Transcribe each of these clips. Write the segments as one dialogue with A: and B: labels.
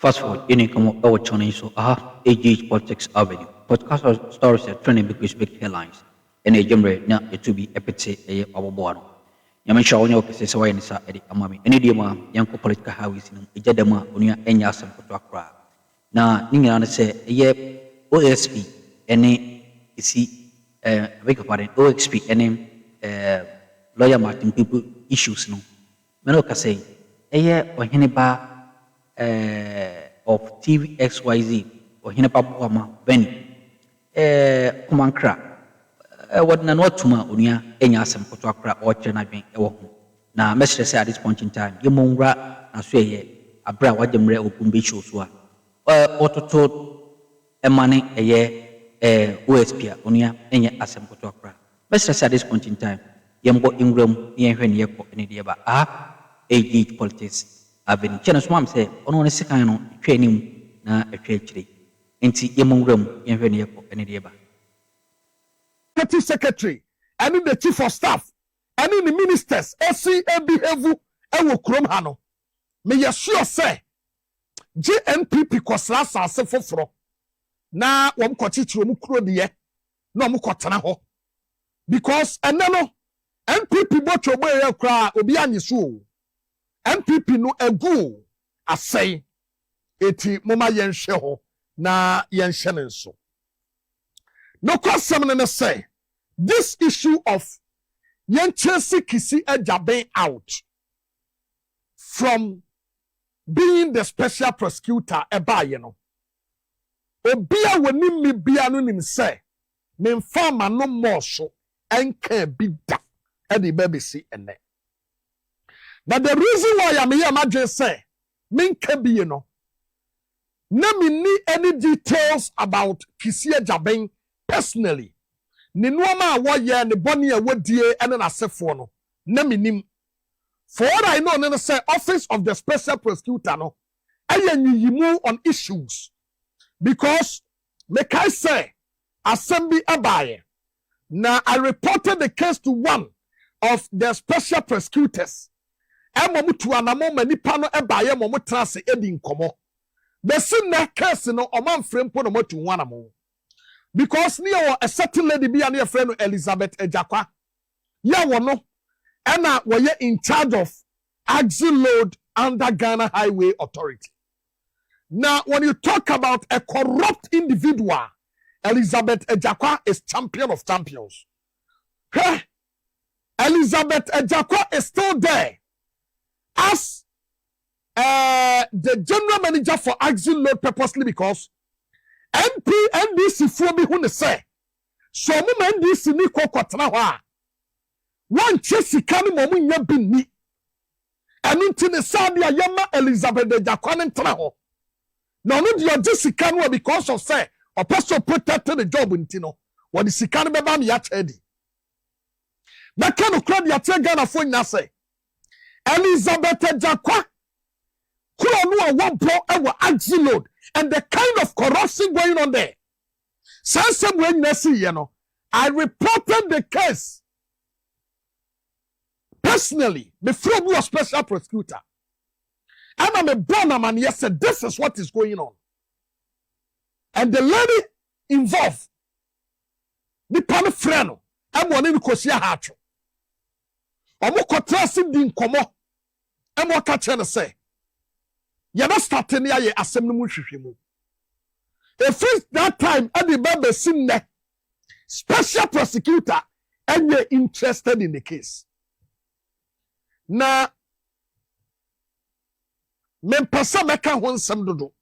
A: Fast forward, you come our channel so AGH Politics Avenue. Podcast stories are trending because big headlines. And a genre now it to be epithet a our board. Yamisha on your cases away in sa Eddie Amami. Any dema, young political house in a jadama unia enya some potrakra. Na Ningan say a ye OSP any see beg of pardon OXP any lawyer Martin people issues no. Menoka say a ye or Heniba of TVXYZ or Hinapabama Benny. Kumankra. What not tuma unia enya sem potrakra or chena ben ewo. Na message say at this point in time, you mongra na sweye abra wajemre okumbe shosua. Ototo emane OSP unia enya asem potrakra. Message say at this point in time, yembo ingram yenhwen yeko eni dieba AG politics. Avenue. Channel Swam say, on one second training na a trade. Enti Yemungram, Yenveniaco, and Ediaba.
B: Secretary, and in the chief of staff, and in the ministers, SCMB, and Kromhano. May you sure say, JNPP Koslasa Sefofro. Na wam kochichi omukro de no omukotana ho. Because enano NPP bocho boye kra obi anyiso. MPP no egu asay eti moma yenhwe ho na yenhwe nso. No question na say this issue of yenchesi kisi ejaben out from being the special prosecutor ebaye no. Obia woni mi bia no nim say me mfama no mo so enka bi da e de babesi ene. But the reason why I'm here, my just say, min kebi you know. Na me need any details about Kisia Jabeng personally. Ni nuama awoye ni boni ya wedie ene na sefo no. Na me nim. For what I know, na say office of the special prosecutor no. Aye nyiyimu on issues. Because me kai say assembly abaye. Na I reported the case to one of the special prosecutors. Emomutu anamo manipa no ebaye momo trase edi nkomo. Besin na case no omanfrem po no motu wanamo. Because near a certain lady be near friend Elizabeth Ejakwa. Ya wono ena woye in charge of axle load under Ghana Highway Authority. Now when you talk about a corrupt individual, Elizabeth Ejakwa is champion of champions. Hey, Elizabeth Ejakwa is still there as the general manager for axle load purposely because NDC for be who say so mo NDC ni kokotena ho a one chesika ni mo nya bi ni enu nti ne sadia yema Elizabeth Ejakwa ne ntena ho na no dia jessica no because of say apostle protect the job nti no what the sika no be ba me ya chedi na kanu kra dia te Ghana fo nya say Elizabeth Ejakwa kuro no a wabo ewo axle load and the kind of corruption going on there. Sansa when nasi you know, I reported the case personally before we were special prosecutor. And I'm a born man, yes, said this is what is going on. And the lady involved, the pan freno, I'm one in Kosia Hatcho. I'm more contrasting the incomo. I'm more catching to say. You're not starting here, assembly. If it's that time, at the Bible, seen special prosecutor, and you're interested in the case. Now, men pasa meka won sam dodo.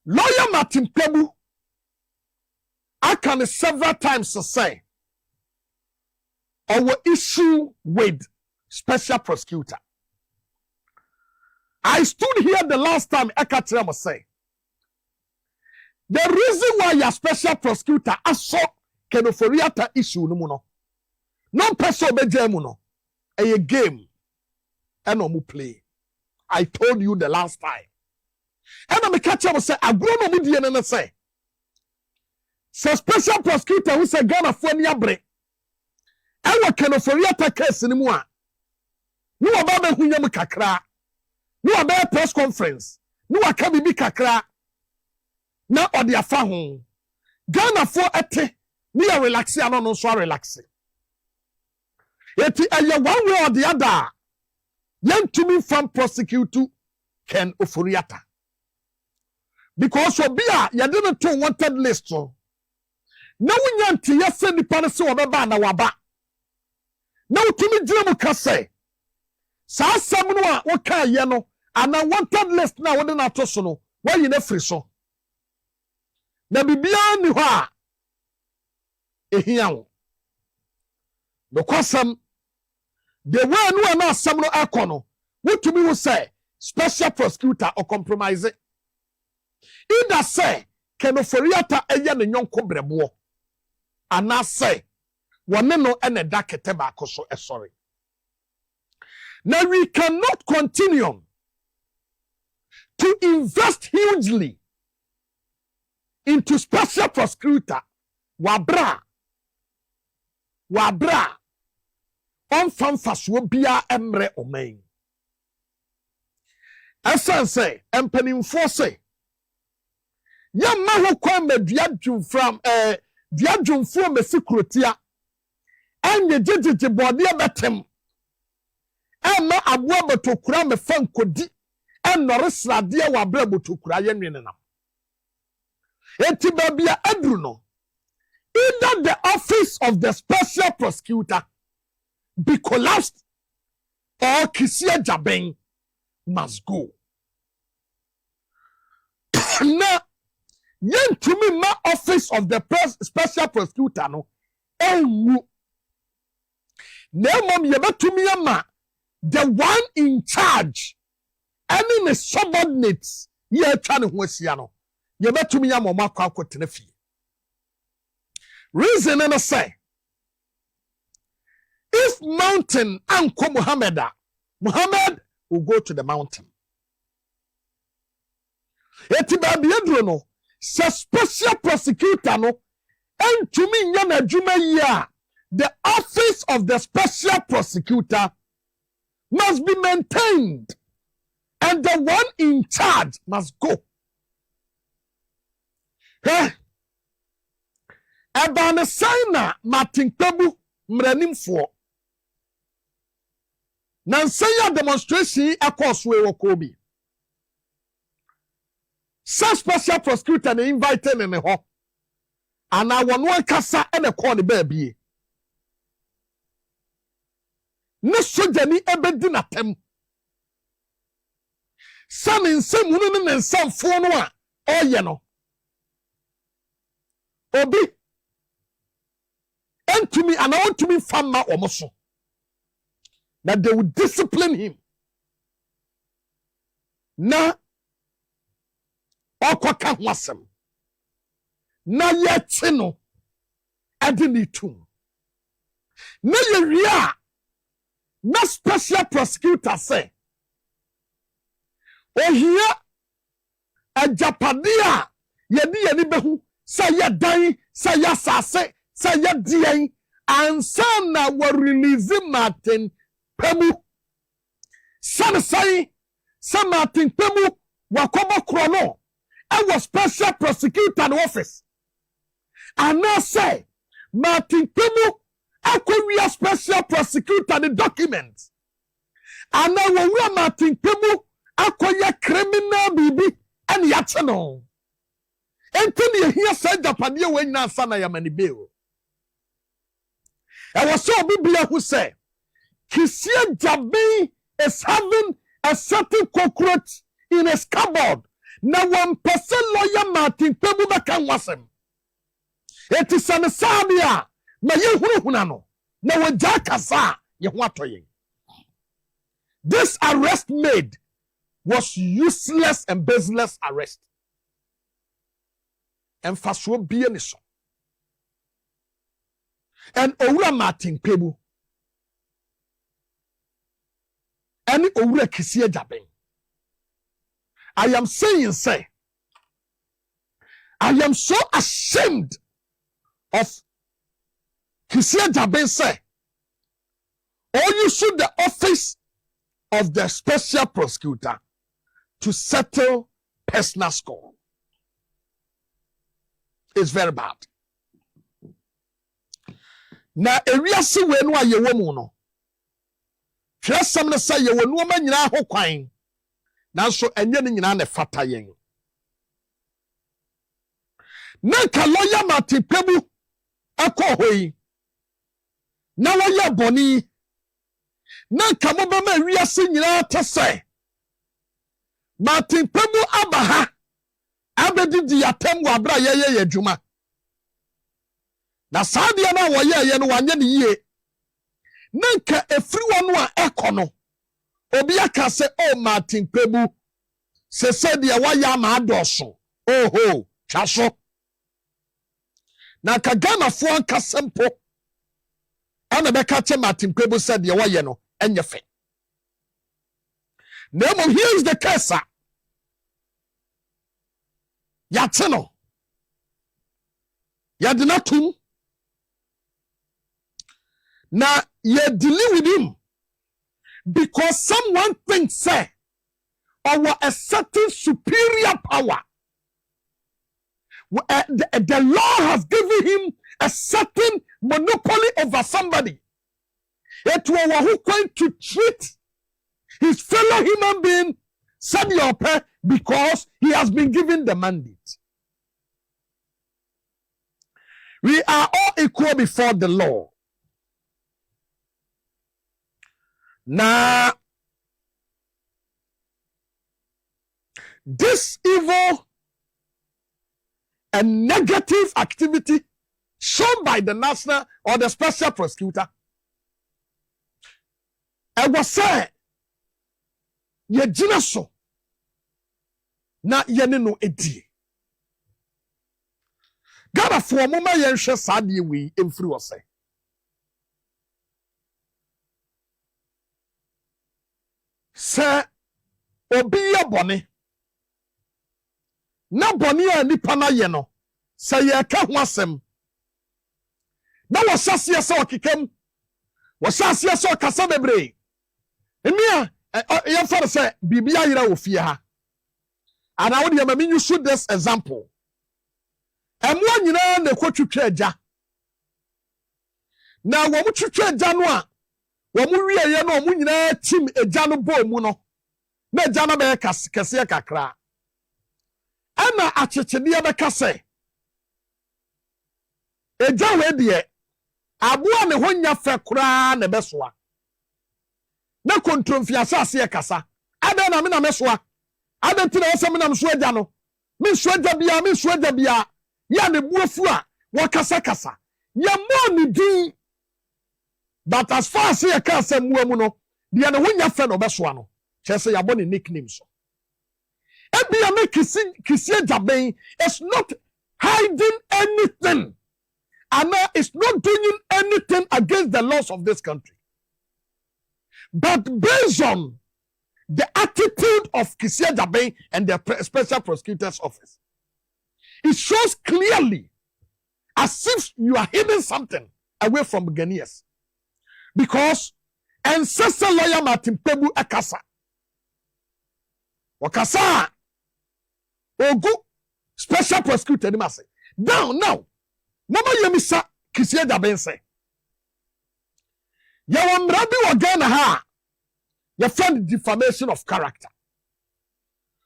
B: Lawyer Martin Kpebu, I can several times to say, our issue with special prosecutor. I stood here the last time Ekatere must say. The reason why your special prosecutor aso kenoforiata issue no muno. No person obeje muno. A game. And mu play. I told you the last time. And I'm a catcher must say agro no mudi and say. So special prosecutor who say Ghana for niabre. And what kenoforiata case ni mua. No ababa hunyam kakra. No a press conference. No a kabibi kakra. Na odi afa ho. Ghana for ete. Ni a relax ano no so relax. Eti eye one way or the other. Yentumi from prosecute Ken Oforiata. Because obia ya didn't to wanted list so. Na wunyanti yase ni pa se obeba na waba. Na utumi gyina mu ka say. Sa asem no a wo ka ye no ana wanted list na wo de na to so no. Wa yi na free so. Na bibia ni ho a ehia wo. No kwasam the way no na asem no akono. Wotumi wo say special prosecutor or compromise it. Either say Ken Oforiata eye ne nyonko brebo. Ana say one no ene da kete ba so sorry. Now we cannot continue to invest hugely into special prosecutor wabra on fanfaswo bia emre omen. Esan say empanimfo say yamma ho kwan maduadwum from duadwumfo mesikrotia anye jejeje bode betem ama aboa betokura me fankodi enore srade wa bra betokura yenwene nam enti babia adru no either the office of the special prosecutor be collapsed or Kisia Jabeng must go. Now, yen to me my office of the special prosecutor no enwu. Now mom yeba to me ama the one in charge any the subordinates ye twa ho asia no yeba to me ama ma kwa akotena fie. Reason and say if mountain anko Muhammad will go to the mountain. Eti baby edro no se special prosecutor no entumi nya na adwuma yi a the office of the special prosecutor must be maintained and the one in charge must go. Eba ne signa Martin Kpebu mranimfo na nsanya demonstration across we wokobi. Some special prosecutor na invited in ho. And I want one kasa and a call the baby. No sojani ebedi na tem. Some in some women and some phone one. Oh, you know. Obi. And to me, and I want to me fama or moso. That they would discipline him. Na okwaka wasem. Na ye chino adini tu. Na ye ria. Na special prosecutor say. O here a Japadia yedi behu say ya dan say ya sase say ya dien and sana were releasing Martin Kpebu. Some say some Martin Kpebu wakobo krono. I was special prosecutor in office. And now say Martin Kpebu we are special prosecutor the documents. And now we are Martin Kpebu akoya criminal bibi and yachano. Until you hear said Japadia when na sana ya manibeo. I was so Biblia who say Kisia Jabe is having a certain cockroach in his cupboard. Now 1% lawyer Martin Kpebu can wasem. It is an sabia. Na ye hunano. Na wajaka sa ye watoye. This arrest made was useless and baseless arrest. And faswo bieniso. And Owura Martin Kpebu. And Owura Kisia Jabe. I am saying, say, I am so ashamed of Kisia Jabe say, or you should the office of the special prosecutor to settle personal score. It's very bad. Na ewiase we no ayewo mu no. Hwesam na say ye wonu ma nyina ho kwan. Nanso enye ne nyina na fata yen. Na ka lawyer Martin Kpebu akọ hoyi. Na lawyer boni. Na ka mo ba ma ewiase nyina te say. Martin Kpebu abaha. Abedi di atem wa bra ye adwuma. Na sadia na wo ye no wanye ne yie. Nanka efiri wonu a ekono. Obi aka se o Martin Kpebu se dia wa ya ma adoso. Oho, twaso. Na ka Ghana fo anka sempo. Ana be ka che Martin Kpebu se dia wa ye no enye fe. Now here's the case. Yateno. Yadinatum. Now you dealing with him because someone thinks say or a certain superior power. The law has given him a certain monopoly over somebody. It was who going to treat his fellow human being because he has been given the mandate. We are all equal before the law. Now, this evil and negative activity shown by the national or the special prosecutor, I was saying, ye jinaso na ye no edi. Gada for mama yen hwe sade wi emfiri wo se. Se obi ye bone na bone a nipa na ye no se ye ka ho asem na wo sase se okikam wo sase se okasa bebre emia ye for say bibia yira wo fie ha and I would you shoot this example. Emwa nyina na kwotwetwa agya na wo mu twetwa agya no a wo mu wie ye no mu nyina tim agya no bo mu no na agya no be kase kakra ana achechede be kase agya we de aboa ne honya fe kura na besoa na kontromfi asase kasa ada na me na mesoa ada tina wo se me na meso agya no me so agya bia ya ne buafu a wakasa kasa ya mo ni din but as far as ya ka asem mu no dia ne honya fe no besoa no chese ya bo ne nickname so ebia me kisi jaben is not hiding anything and it's not doing anything against the laws of this country, but based on the attitude of Kisia Jabe and the special prosecutor's office, it shows clearly as if you are hiding something away from Ghanaians. Because ancestor lawyer Martin Kpebu Akasa Wakasa Ogu special prosecutor ni mase. Now Mama Yemisa Kisia Jabe say ya wamrabi wa Ghana ha ya find defamation of character.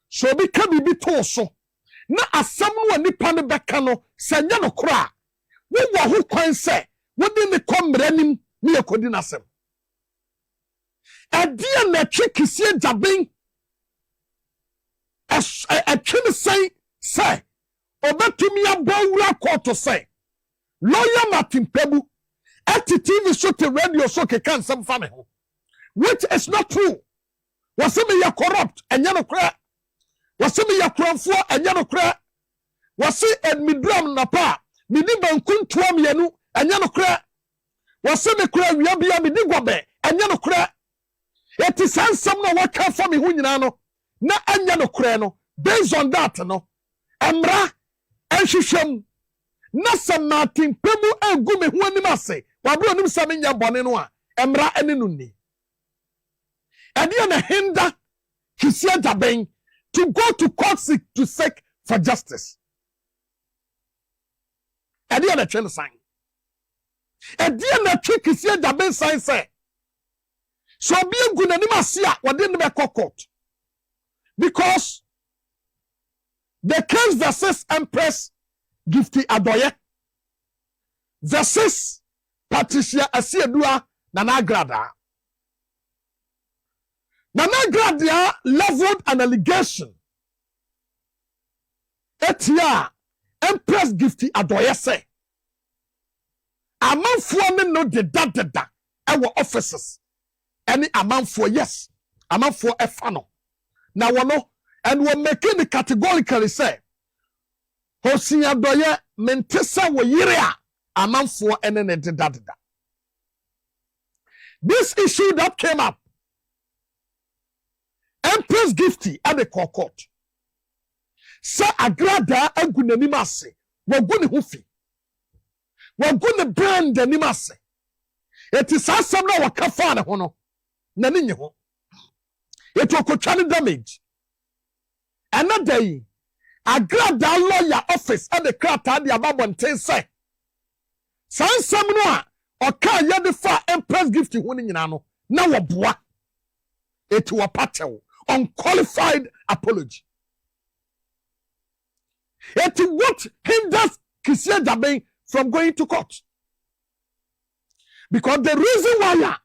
B: So bi ka bibi to so na asam no nipa ne beka no sanya no kora wo wo ho kwan se wo de ne komranim ne yakodi nasem adia na twe Kisia Jabe a twin say obetumi abawura court say lawyer Martin Kpebu at TV show to radio so can some family, which is not true. Was me ya corrupt and yano cra? Was me ya cramfo and yano cra? Was it and midram napa? Midiban kun tuam yanu and yano cra? Was me cra yabia midigwabe and yano cra? It is handsome no what come for me hunano na and yano crano based on that no Emra and shisham Nasa Martin Kpebu gume huani mase wabro nim saminya bone no a emra ene no ni ade na hinda Kisia Jabe to go to court to seek for justice. And the other channel sign. And the other trick is here that Ben sign say. So being good anima see what didn't be court. Because the case versus Empress Gifty Addo versus Patricia Asiedua Nana Grada. Nana Grada leveled an allegation. Etia Empress Gifty Addo say. Among for no de our officers. Any amount for yes. Amount for a funnel. Now we know, and we're making it categorically say, Hosinya Doye mentesa wo yirea amount for any da. This issue that came up, Empress Gifty at the court. Sa agrada agunanimase, waguni hufi. Waguni brand animase. It is asamna wakafana hono. Nani ho. It will control damage. Another day, agrada lawyer office at the crowd at the ababonte say. San samnoa or can yadifa Empress Gifty winning in now a bois. It will patel unqualified apology. It what hinders Kisia Jabe from going to court. Because the reason why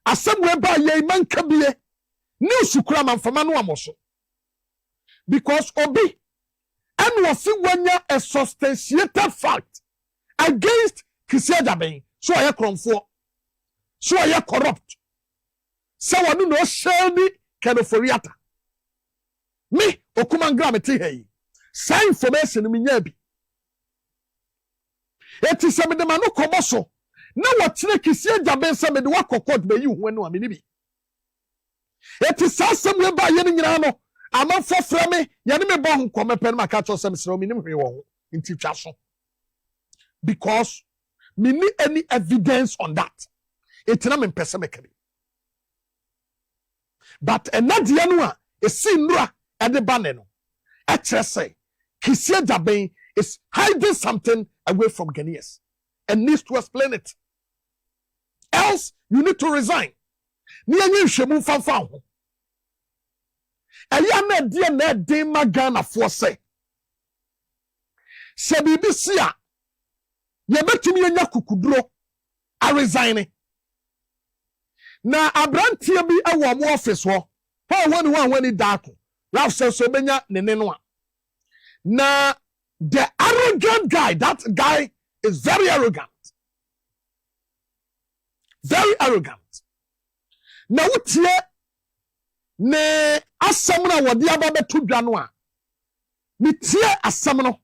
B: assemble by ye man kabie new sukura man famanu amoso. Because obi and was wanya a substantiated fact against Kisia Jabe. So I for. So I corrupt. So I do no shelby kenoforiata. Me okumangra meti hey. Sa information mi nyabi. Eti se me de manu komoso. Na watine Kisia Jabe se me de wakokot be you hwenu amini bi. Eti sa semwe ba ye ni nyina no. Amanfo fra me ye ne me bo ho komepe na ka cho se me sere mi nim hwe wo nti twa so. Because me need any evidence on that. Eti na me pese mekere. But enade no a esi nura e de bane no. E kire say Kisia Jabe is hiding something away from Ghanaians and needs to explain it. Else, you need to resign. Ni anyi hwemu fanfa ho. Eya na de na de magana for say. Se bibi sia ye betumi anya kukuduro a resign. Na abrantie bi awo mo office ho. Ho wani dako. Ralph says so benya ne no a. Na the arrogant guy, that guy is very arrogant. Very arrogant. Na utie ne asamna wodi ababe to dwa no a. Me tie asam no.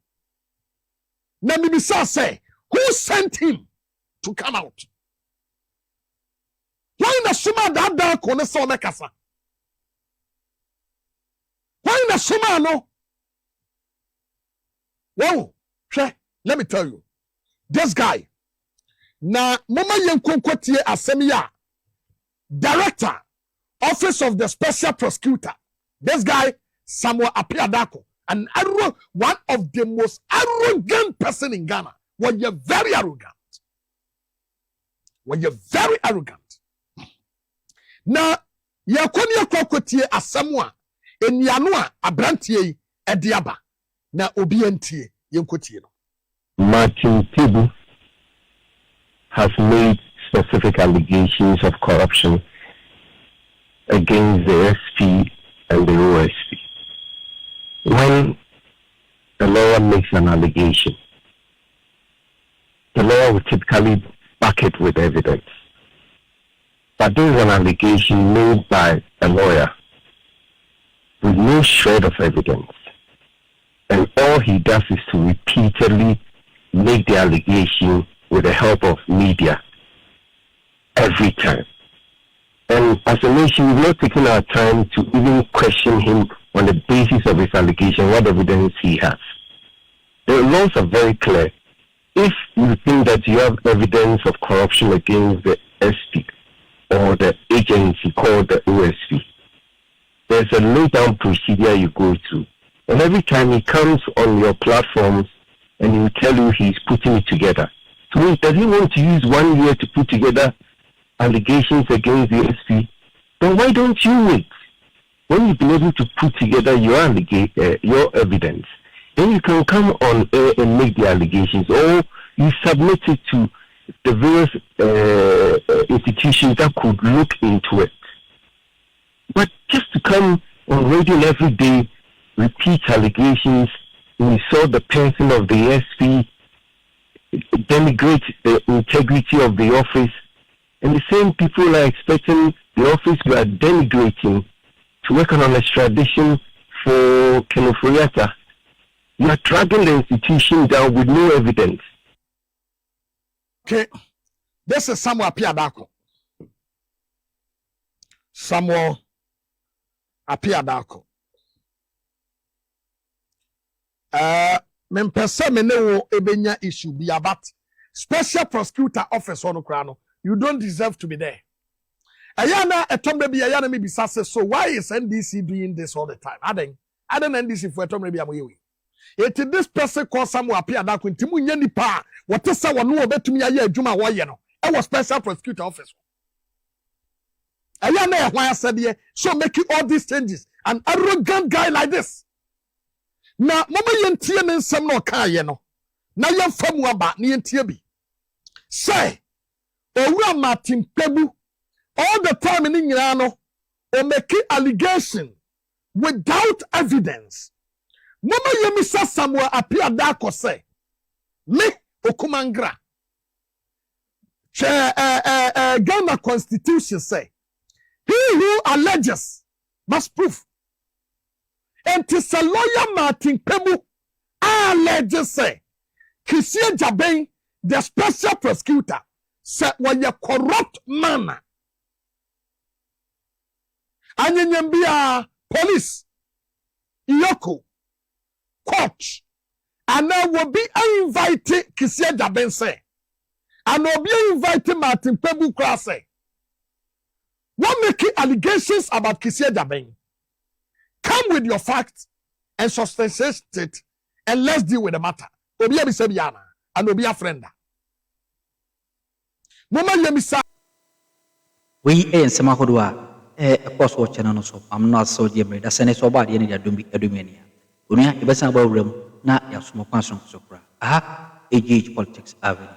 B: Na me bisa say, who sent him to come out? Why na suma da ko ne so mekasa? Why na suma no? Wow, let me tell you, this guy, na mama yenkonkotie asemiya, director, office of the special prosecutor, this guy, Samuel Apiadako, one of the most arrogant person in Ghana. When you're very arrogant. Na, yakoni yakokotie asemwa, enyanua abrantie ediaba. Na obientie yenkotie no.
C: Martin Kpebu has made specific allegations of corruption against the SP and the OSP. When the lawyer makes an allegation, the lawyer will typically back it with evidence. But there is an allegation made by a lawyer with no shred of evidence. And all he does is to repeatedly make the allegation with the help of media every time. And as a nation, we've not taken our time to even question him on the basis of his allegation, what evidence he has. The laws are very clear. If you think that you have evidence of corruption against the SP or the agency called the OSP, there's a lay-down procedure you go through. And every time he comes on your platforms and he will tell you he's putting it together. So does he want to use 1 year to put together allegations against the SP? Then why don't you wait? When you've been able to put together your evidence, then you can come on air and make the allegations, or you submit it to the various institutions that could look into it. But just to come on radio every day, repeat allegations, we saw the person of the SP denigrate the integrity of the office, and the same people are expecting the office we are denigrating to work on an extradition for Kenoforiata. You are dragging the institution down with no evidence.
B: Okay, this is Samuel Apiadako. Samuel Apiadako. Mempese me ne wo ebenya issue be about special prosecutor office on krano. You don't deserve to be there. Ayana etombe bi ayana me bisa say, so why is NDC doing this all the time? Aden NDC for etombe bi amoyewe. It this person call Samuel Apiadako ntimu nya nipa wote sa wono obetumi aye adwuma wo ye no. E was special prosecutor office. Ayana e hwan asede so making all these changes, an arrogant guy like this. Na mama yentie ne nsem na okaye no na yemfamu aba na yentie bi say owura Martin Kpebu all the time in nyina no o make allegation without evidence. Mama yemisa Samuel Apiadako say me okumangra Ghana constitution say he who alleges must prove. And tis a lawyer Martin Kpebu alleges say Kisie Jabeng, the special prosecutor, said when you corrupt man. Anyanyambia police, Iyoko, court, and I will be invited Kisie Jabeng say, and will be invited Martin Kpebu class say. What making allegations about Kisie Jabeng? Come with your facts and substantiate it, and let's deal with the matter. Obia bisebiana and obia frienda. Mama yemisa.
A: We ain't some hodua. Of course, watching on so I'm not so dear. That's an so bad. Any Adumania. Unia, the best about room. Na ya smoke sokra. Aha, AGH Politics Avenue.